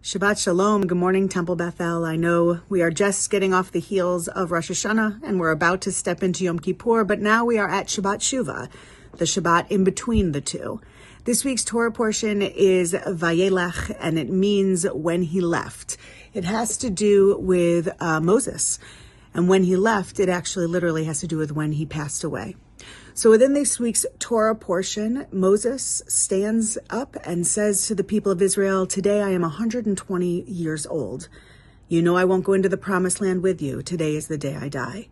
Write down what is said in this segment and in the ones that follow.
Shabbat Shalom. Good morning, Temple Beth-El. I know we are just getting off the heels of Rosh Hashanah and we're about to step into Yom Kippur, but now we are at Shabbat Shuvah, the Shabbat in between the two. This week's Torah portion is Vayelech, and it means when he left. It has to do with Moses. And when he left, it actually literally has to do with when he passed away. So within this week's Torah portion, Moses stands up and says to the people of Israel, "Today I am 120 years old. You know I won't go into the promised land with you. Today is the day I die."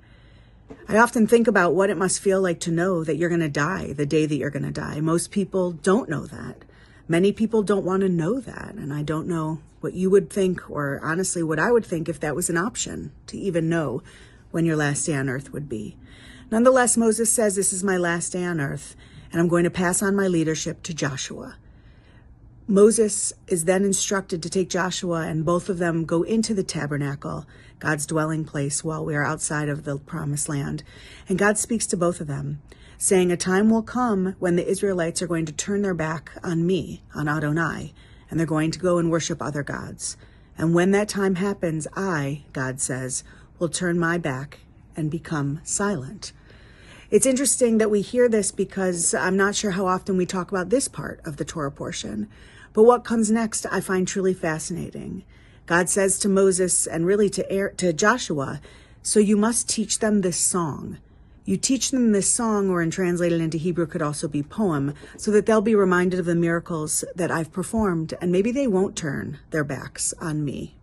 I often think about what it must feel like to know that you're going to die the day that you're going to die. Most people don't know that. Many people don't want to know that. And I don't know what you would think, or honestly what I would think if that was an option, to even know when your last day on earth would be. Nonetheless, Moses says, "This is my last day on earth, and I'm going to pass on my leadership to Joshua." Moses is then instructed to take Joshua, and both of them go into the tabernacle, God's dwelling place, while we are outside of the promised land. And God speaks to both of them, saying, "A time will come when the Israelites are going to turn their back on me, on Adonai, and they're going to go and worship other gods. And when that time happens, I," God says, "will turn my back and become silent." It's interesting that we hear this because I'm not sure how often we talk about this part of the Torah portion. But what comes next I find truly fascinating. God says to Moses, and really to Joshua, "So you must teach them this song. You teach them this song," or translated into Hebrew could also be poem, "so that they'll be reminded of the miracles that I've performed, and maybe they won't turn their backs on me."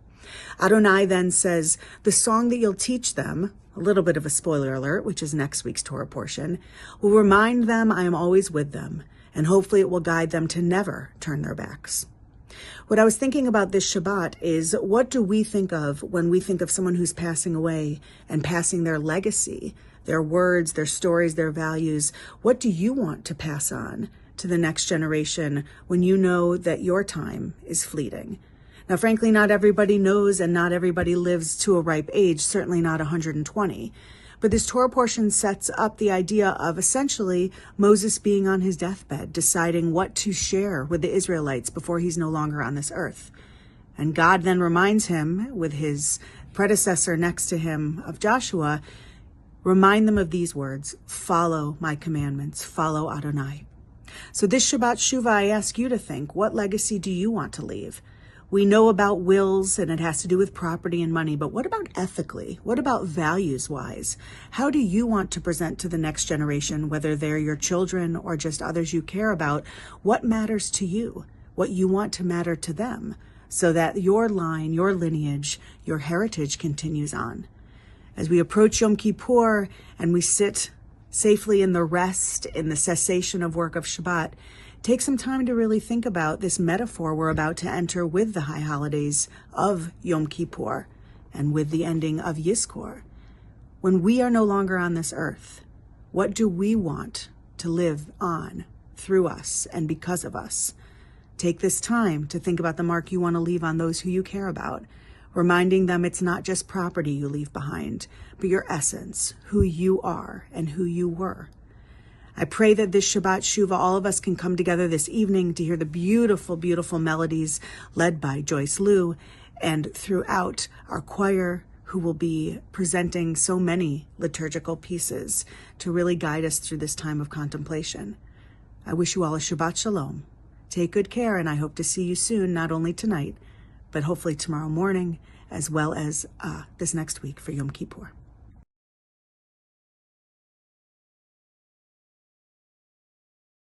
Adonai then says, "The song that you'll teach them," a little bit of a spoiler alert, which is next week's Torah portion, "will remind them I am always with them, and hopefully it will guide them to never turn their backs." What I was thinking about this Shabbat is, what do we think of when we think of someone who's passing away and passing their legacy, their words, their stories, their values? What do you want to pass on to the next generation when you know that your time is fleeting? Now, frankly, not everybody knows and not everybody lives to a ripe age, certainly not 120. But this Torah portion sets up the idea of essentially Moses being on his deathbed, deciding what to share with the Israelites before he's no longer on this earth. And God then reminds him, with his predecessor next to him of Joshua, remind them of these words: "Follow my commandments, follow Adonai." So this Shabbat Shuvah, I ask you to think, what legacy do you want to leave? We know about wills, and it has to do with property and money, but what about ethically? What about values-wise? How do you want to present to the next generation, whether they're your children or just others you care about? What matters to you? What you want to matter to them, so that your line, your lineage, your heritage continues on. As we approach Yom Kippur and we sit safely in the rest, in the cessation of work of Shabbat, take some time to really think about this metaphor we're about to enter with the high holidays of Yom Kippur and with the ending of Yizkor. When we are no longer on this earth, what do we want to live on through us and because of us? Take this time to think about the mark you want to leave on those who you care about, reminding them it's not just property you leave behind, but your essence, who you are and who you were. I pray that this Shabbat Shuvah, all of us can come together this evening to hear the beautiful, beautiful melodies led by Joyce Liu, and throughout our choir, who will be presenting so many liturgical pieces to really guide us through this time of contemplation. I wish you all a Shabbat Shalom. Take good care, and I hope to see you soon, not only tonight, but hopefully tomorrow morning, as well as this next week for Yom Kippur.